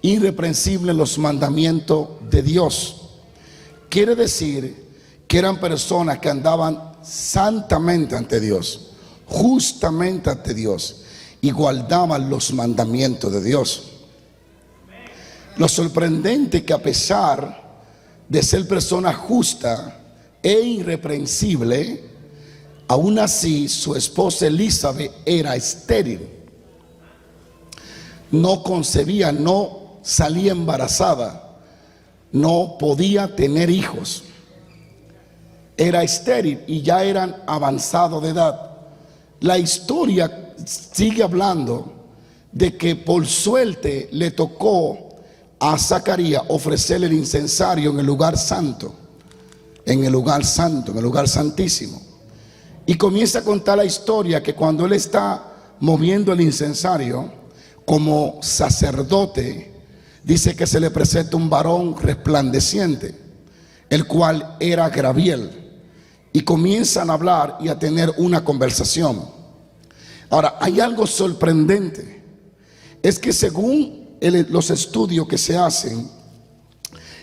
irreprensibles los mandamientos de Dios. Quiere decir que eran personas que andaban santamente ante Dios, justamente ante Dios, y guardaban los mandamientos de Dios. Lo sorprendente es que a pesar de ser persona justa e irreprensible, aún así su esposa Elizabeth era estéril. No concebía, no salía embarazada, no podía tener hijos. Era estéril y ya eran avanzados de edad. La historia sigue hablando de que por suerte le tocó a Zacarías ofrecerle el incensario en el lugar santo, en el lugar santo, en el lugar santísimo. Y comienza a contar la historia que cuando él está moviendo el incensario como sacerdote, dice que se le presenta un varón resplandeciente, el cual era Gabriel, y comienzan a hablar y a tener una conversación. Ahora, hay algo sorprendente, es que según los estudios que se hacen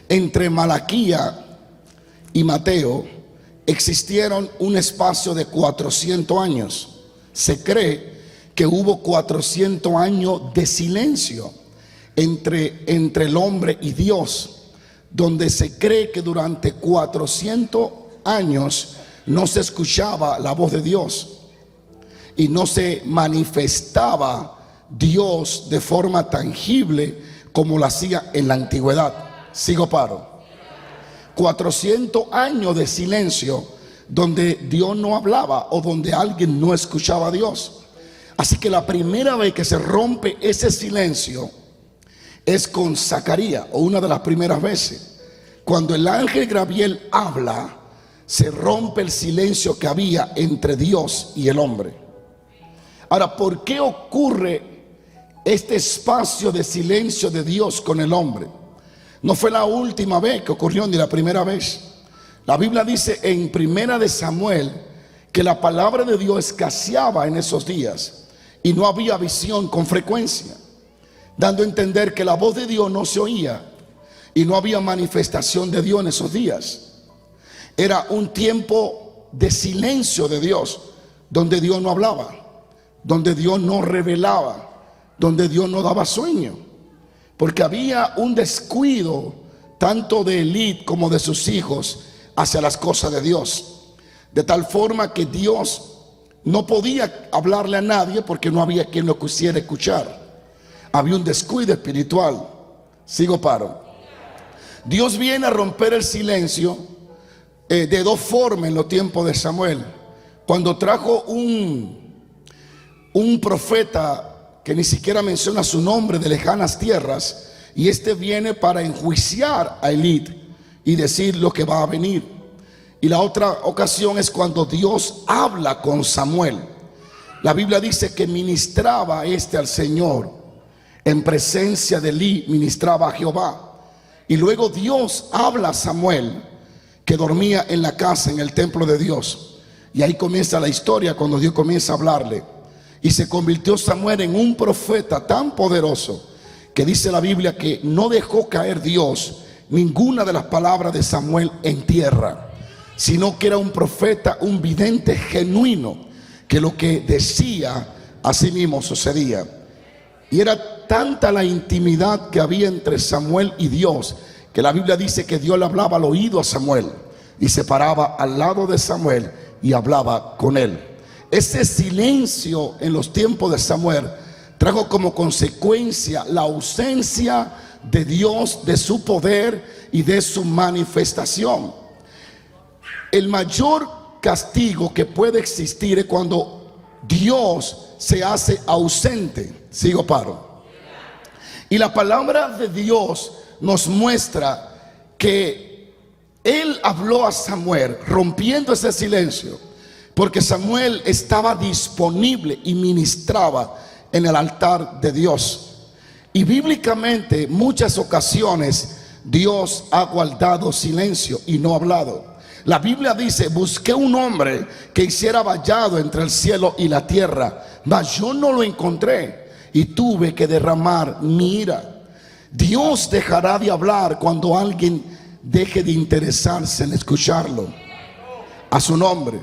entre Malaquías y Mateo, existieron un espacio de 400 años. Se cree que hubo 400 años de silencio entre el hombre y Dios, donde se cree que durante 400 años no se escuchaba la voz de Dios y no se manifestaba Dios de forma tangible como lo hacía en la antigüedad. Sigo paro. 400 años de silencio donde Dios no hablaba o donde alguien no escuchaba a Dios. Así que la primera vez que se rompe ese silencio es con Zacarías, o una de las primeras veces. Cuando el ángel Gabriel habla, se rompe el silencio que había entre Dios y el hombre. Ahora, ¿por qué ocurre este espacio de silencio de Dios con el hombre? No fue la última vez que ocurrió, ni la primera vez. La Biblia dice en Primera de Samuel que la palabra de Dios escaseaba en esos días y no había visión con frecuencia, dando a entender que la voz de Dios no se oía y no había manifestación de Dios en esos días. Era un tiempo de silencio de Dios, donde Dios no hablaba, donde Dios no revelaba, donde Dios no daba sueño, porque había un descuido tanto de Elí como de sus hijos hacia las cosas de Dios, de tal forma que Dios no podía hablarle a nadie porque no había quien lo quisiera escuchar. Había un descuido espiritual. Sigo paro. Dios viene a romper el silencio de dos formas en los tiempos de Samuel. Cuando trajo un profeta que ni siquiera menciona su nombre, de lejanas tierras, y este viene para enjuiciar a Elí y decir lo que va a venir. Y la otra ocasión es cuando Dios habla con Samuel. La Biblia dice que ministraba al Señor en presencia de Elí, ministraba a Jehová. Y luego Dios habla a Samuel, que dormía en la casa, en el templo de Dios. Y ahí comienza la historia, cuando Dios comienza a hablarle. Y se convirtió Samuel en un profeta tan poderoso que dice la Biblia que no dejó caer Dios ninguna de las palabras de Samuel en tierra, sino que era un profeta, un vidente genuino, que lo que decía así mismo sucedía. Y era tanta la intimidad que había entre Samuel y Dios, que la Biblia dice que Dios le hablaba al oído a Samuel y se paraba al lado de Samuel y hablaba con él. Ese silencio en los tiempos de Samuel trajo como consecuencia la ausencia de Dios, de su poder y de su manifestación. El mayor castigo que puede existir es cuando Dios se hace ausente. Sigo paro. Y la palabra de Dios nos muestra que Él habló a Samuel rompiendo ese silencio, porque Samuel estaba disponible y ministraba en el altar de Dios. Y bíblicamente muchas ocasiones Dios ha guardado silencio y no ha hablado. La Biblia dice: busqué un hombre que hiciera vallado entre el cielo y la tierra, mas yo no lo encontré y tuve que derramar mi ira. Dios dejará de hablar cuando alguien deje de interesarse en escucharlo. A su nombre.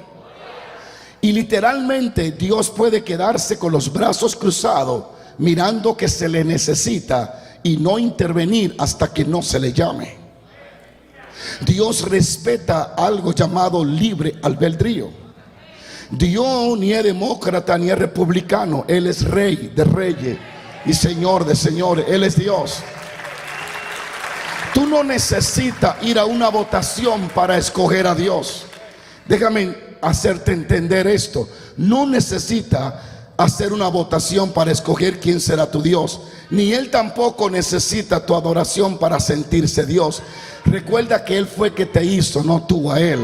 Y literalmente Dios puede quedarse con los brazos cruzados mirando que se le necesita y no intervenir hasta que no se le llame. Dios respeta algo llamado libre albedrío. Dios ni es demócrata ni es republicano. Él es rey de reyes y señor de señores. Él es Dios. Tú no necesitas ir a una votación para escoger a Dios. Déjame hacerte entender esto. No necesita hacer una votación para escoger quién será tu Dios, ni Él tampoco necesita tu adoración para sentirse Dios. Recuerda que Él fue que te hizo, no tú a Él.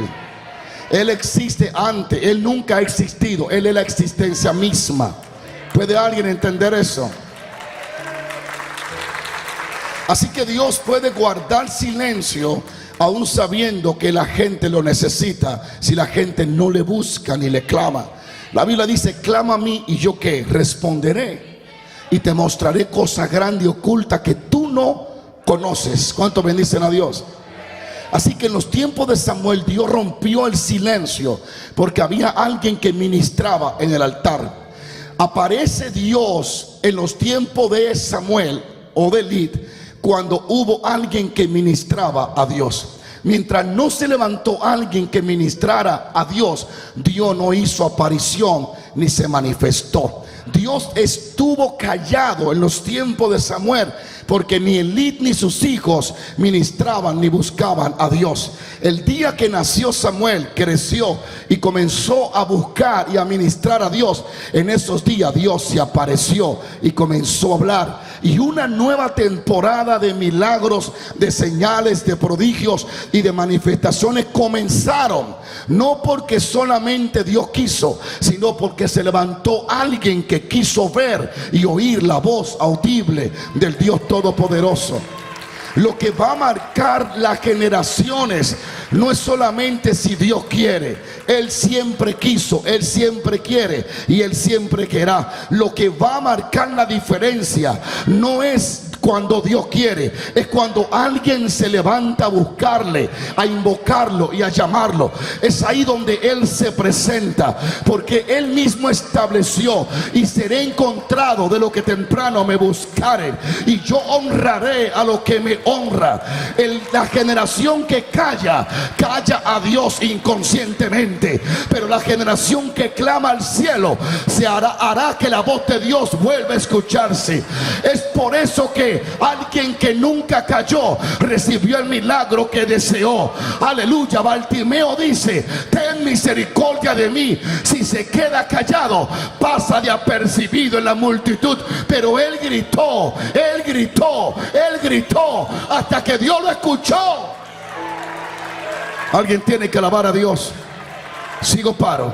Él existe antes, Él nunca ha existido, Él es la existencia misma. ¿Puede alguien entender eso? Así que Dios puede guardar silencio aún sabiendo que la gente lo necesita, si la gente no le busca ni le clama. La Biblia dice: clama a mí y yo ¿qué? Responderé y te mostraré cosas grandes y ocultas que tú no conoces. ¿Cuánto bendicen a Dios? Así que en los tiempos de Samuel Dios rompió el silencio porque había alguien que ministraba en el altar. Aparece Dios en los tiempos de Samuel o de Elí cuando hubo alguien que ministraba a Dios. Mientras no se levantó alguien que ministrara a Dios, Dios no hizo aparición ni se manifestó. Dios estuvo callado en los tiempos de Samuel porque ni Elí ni sus hijos ministraban ni buscaban a Dios. El día que nació Samuel, creció y comenzó a buscar y a ministrar a Dios. En esos días Dios se apareció y comenzó a hablar. Y una nueva temporada de milagros, de señales, de prodigios y de manifestaciones comenzaron. No porque solamente Dios quiso, sino porque se levantó alguien que quiso ver y oír la voz audible del Dios Todopoderoso. Lo que va a marcar las generaciones no es solamente si Dios quiere. Él siempre quiso, Él siempre quiere y Él siempre querrá. Lo que va a marcar la diferencia no es cuando Dios quiere, es cuando alguien se levanta a buscarle, a invocarlo y a llamarlo. Es ahí donde Él se presenta, porque Él mismo estableció: y seré encontrado de lo que temprano me buscaren, y yo honraré a lo que me honra. La generación que calla a Dios inconscientemente, pero la generación que clama al cielo hará que la voz de Dios vuelva a escucharse. Es por eso que alguien que nunca cayó recibió el milagro que deseó. Aleluya. Bartimeo dice: ten misericordia de mí. Si se queda callado, pasa de apercibido en la multitud. Pero él gritó, él gritó, él gritó hasta que Dios lo escuchó. Alguien tiene que alabar a Dios. Sigo paro.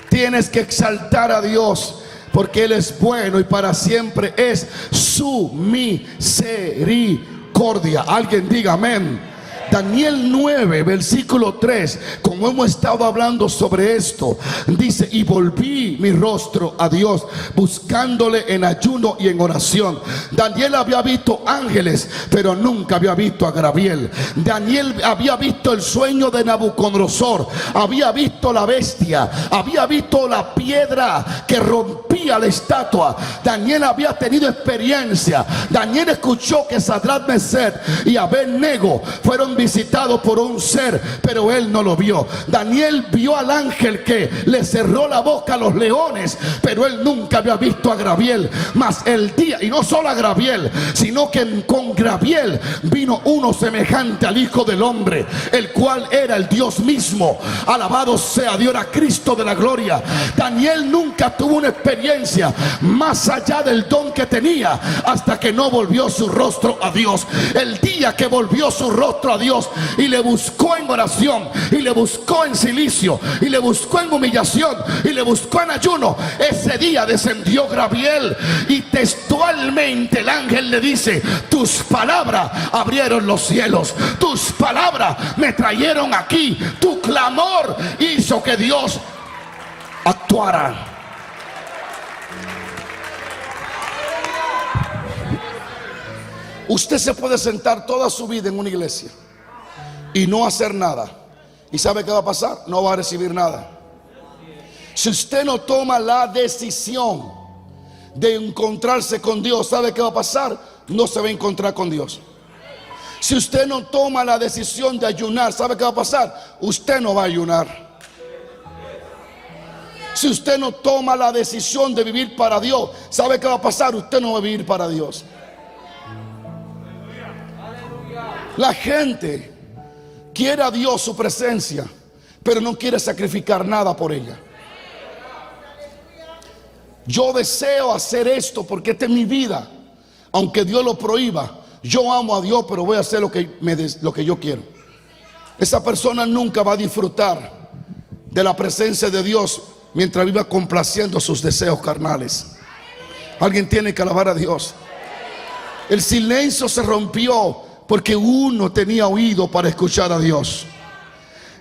Tienes que exaltar a Dios, porque Él es bueno y para siempre es su misericordia. Alguien diga amén. Daniel 9, versículo 3, como hemos estado hablando sobre esto, dice: y volví mi rostro a Dios, buscándole en ayuno y en oración. Daniel había visto ángeles, pero nunca había visto a Gabriel. Daniel había visto el sueño de Nabucodonosor, había visto la bestia, había visto la piedra que rompía la estatua. Daniel había tenido experiencia. Daniel escuchó que Sadrach, Mesach y Abednego fueron visitado por un ser, pero él no lo vio. Daniel vio al ángel que le cerró la boca a los leones, pero él nunca había visto a Gabriel. Mas el día, y no solo a Gabriel, sino que con Gabriel vino uno semejante al Hijo del Hombre, el cual era el Dios mismo. Alabado sea Dios, a Cristo de la gloria. Daniel nunca tuvo una experiencia más allá del don que tenía hasta que no volvió su rostro a Dios. El día que volvió su rostro a Dios y le buscó en oración, y le buscó en silicio, y le buscó en humillación, y le buscó en ayuno, ese día descendió Gabriel, y textualmente el ángel le dice: tus palabras abrieron los cielos, tus palabras me trajeron aquí, tu clamor hizo que Dios actuara. Usted se puede sentar toda su vida en una iglesia y no hacer nada. ¿Y sabe qué va a pasar? No va a recibir nada. Si usted no toma la decisión de encontrarse con Dios, ¿sabe qué va a pasar? No se va a encontrar con Dios. Si usted no toma la decisión de ayunar, ¿sabe qué va a pasar? Usted no va a ayunar. Si usted no toma la decisión de vivir para Dios, ¿sabe qué va a pasar? Usted no va a vivir para Dios. La gente quiere a Dios, su presencia, pero no quiere sacrificar nada por ella. Yo deseo hacer esto porque esta es mi vida, aunque Dios lo prohíba. Yo amo a Dios, pero voy a hacer lo que yo quiero. Esa persona nunca va a disfrutar de la presencia de Dios mientras viva complaciendo sus deseos carnales. Alguien tiene que alabar a Dios. El silencio se rompió porque uno tenía oído para escuchar a Dios.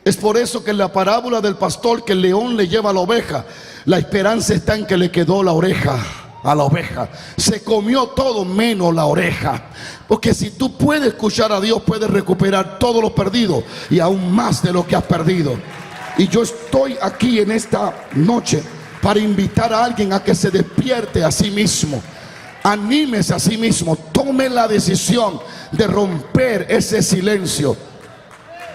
Es por eso que en la parábola del pastor que el león le lleva a la oveja, la esperanza está en que le quedó la oreja a la oveja. Se comió todo menos la oreja. Porque si tú puedes escuchar a Dios, puedes recuperar todo lo perdido y aún más de lo que has perdido. Y yo estoy aquí en esta noche para invitar a alguien a que se despierte a sí mismo. Anímese a sí mismo. Tome la decisión de romper ese silencio.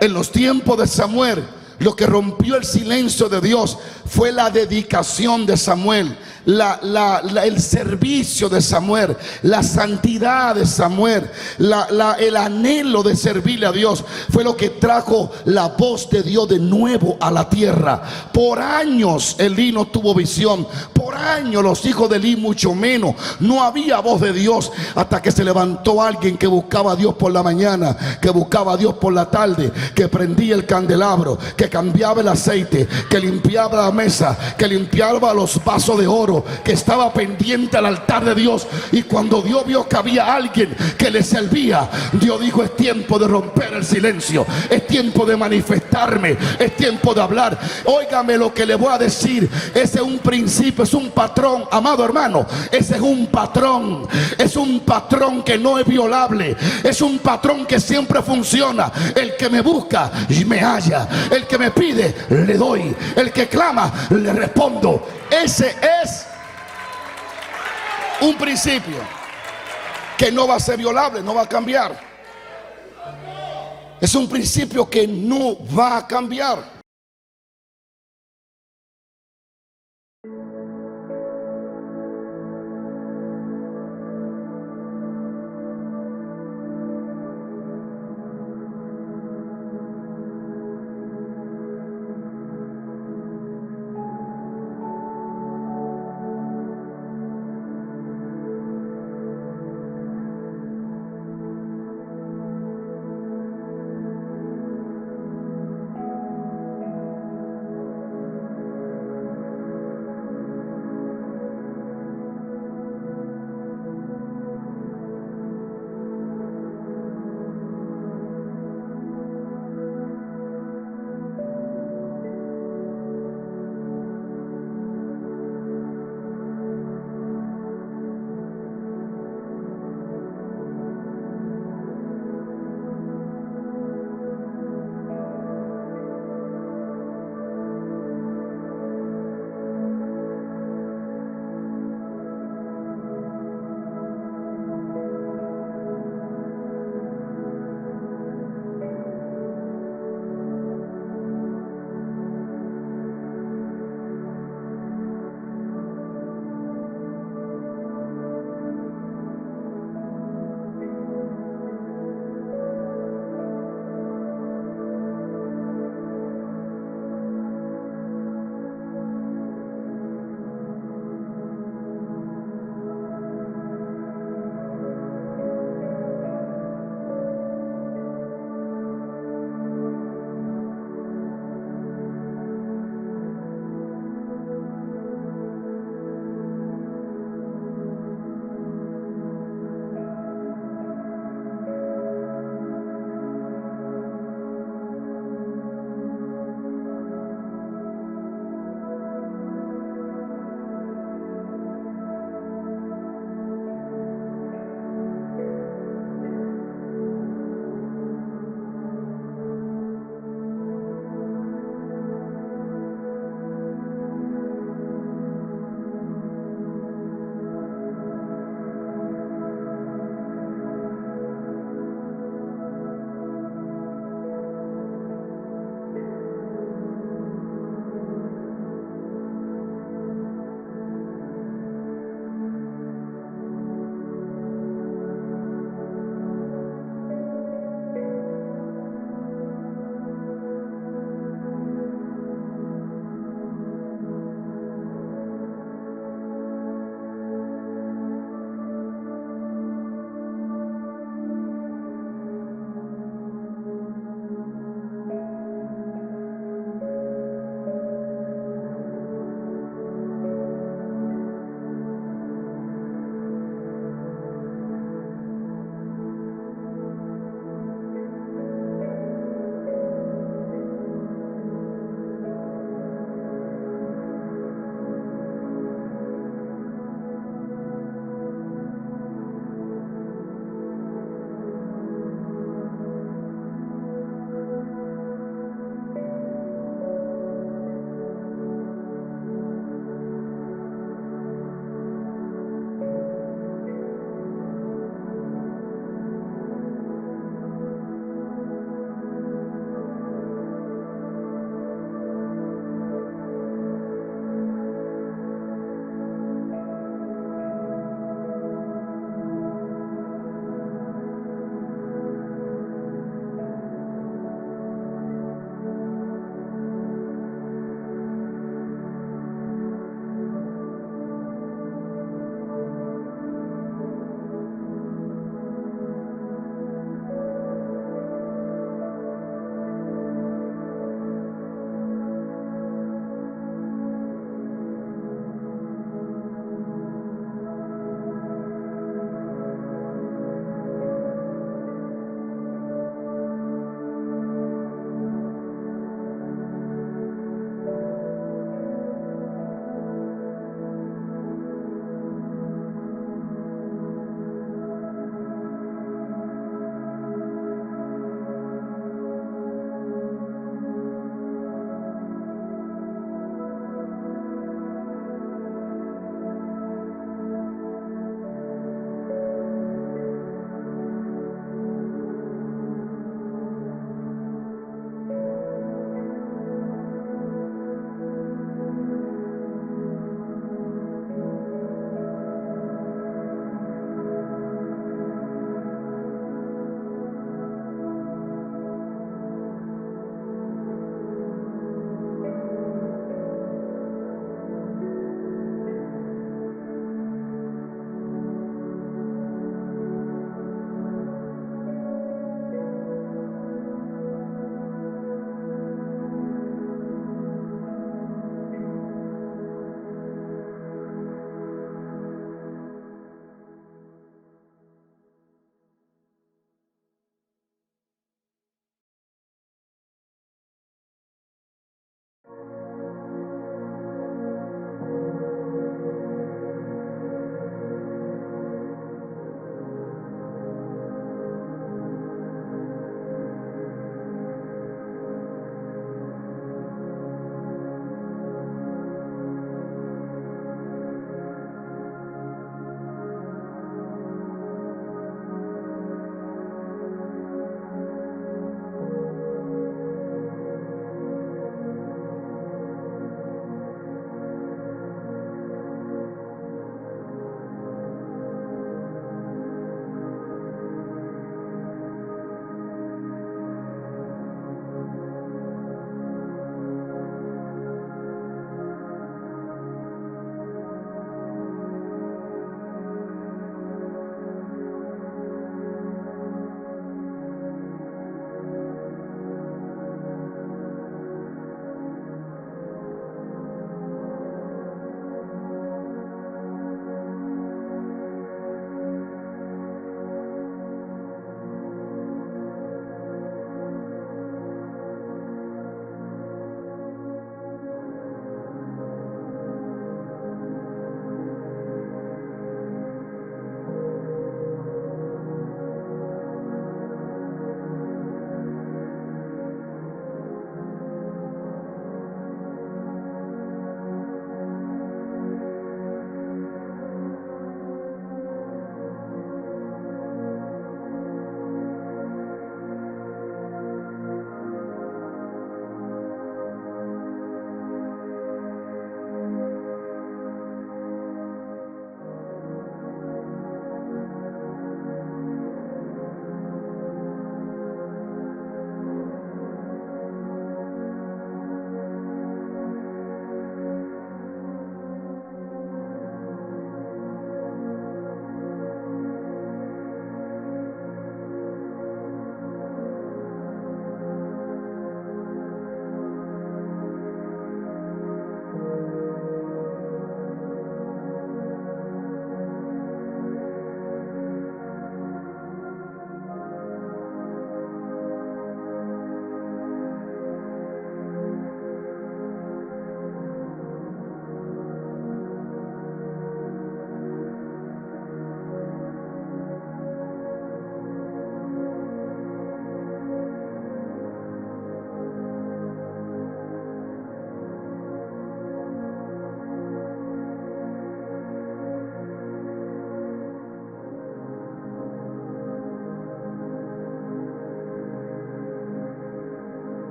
En los tiempos de Samuel, lo que rompió el silencio de Dios fue la dedicación de Samuel, el servicio de Samuel, la santidad de Samuel, el anhelo de servirle a Dios. Fue lo que trajo la voz de Dios de nuevo a la tierra. Por años Elí no tuvo visión, por años los hijos de Elí mucho menos. No había voz de Dios hasta que se levantó alguien que buscaba a Dios por la mañana, que buscaba a Dios por la tarde, que prendía el candelabro, que cambiaba el aceite, que limpiaba la mesa, que limpiaba los vasos de oro, que estaba pendiente al altar de Dios. Y cuando Dios vio que había alguien que le servía, Dios dijo: es tiempo de romper el silencio, es tiempo de manifestarme, es tiempo de hablar. Óigame lo que le voy a decir. Ese es un principio, es un patrón, amado hermano. Ese es un patrón que no es violable, es un patrón que siempre funciona. El que me busca y me halla, el que me pide le doy, el que clama le respondo. Ese es un principio que no va a ser violable, no va a cambiar. Es un principio que no va a cambiar.